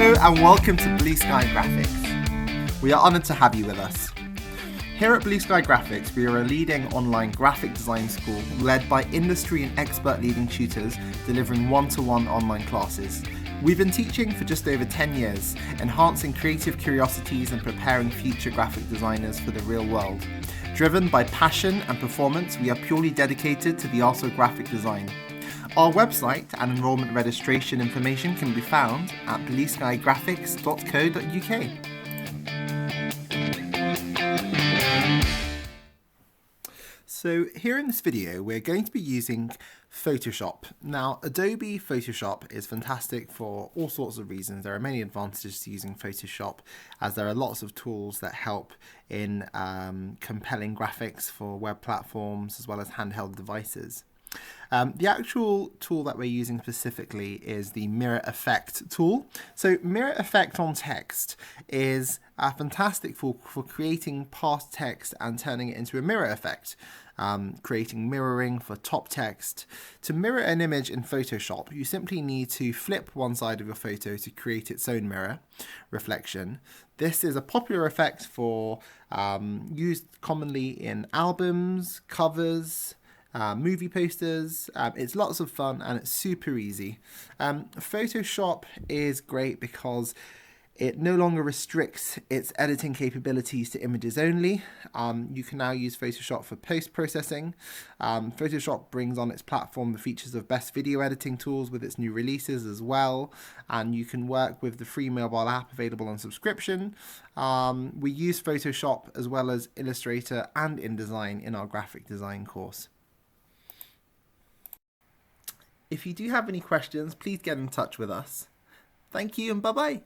Hello and welcome to Blue Sky Graphics. We are honoured to have you with us. Here at Blue Sky Graphics, we are a leading online graphic design school led by industry and expert leading tutors delivering one-to-one online classes. We've been teaching for just over 10 years, enhancing creative curiosities and preparing future graphic designers for the real world. Driven by passion and performance, we are purely dedicated to the art of graphic design. Our website and enrolment registration information can be found at blueskygraphics.co.uk. So here in this video, we're going to be using Photoshop. Now, Adobe Photoshop is fantastic for all sorts of reasons. There are many advantages to using Photoshop, as there are lots of tools that help in compelling graphics for web platforms as well as handheld devices. The actual tool that we're using specifically is the mirror effect tool. So mirror effect on text is fantastic for creating past text and turning it into a mirror effect. Creating mirroring for top text. To mirror an image in Photoshop, you simply need to flip one side of your photo to create its own mirror reflection. This is a popular effect for used commonly in albums, covers, movie posters. It's lots of fun and it's super easy. Photoshop is great because it no longer restricts its editing capabilities to images only. You can now use Photoshop for post-processing. Photoshop brings on its platform the features of best video editing tools with its new releases as well. And you can work with the free mobile app available on subscription. We use Photoshop as well as Illustrator and InDesign in our graphic design course. If you do have any questions, please get in touch with us. Thank you and bye-bye.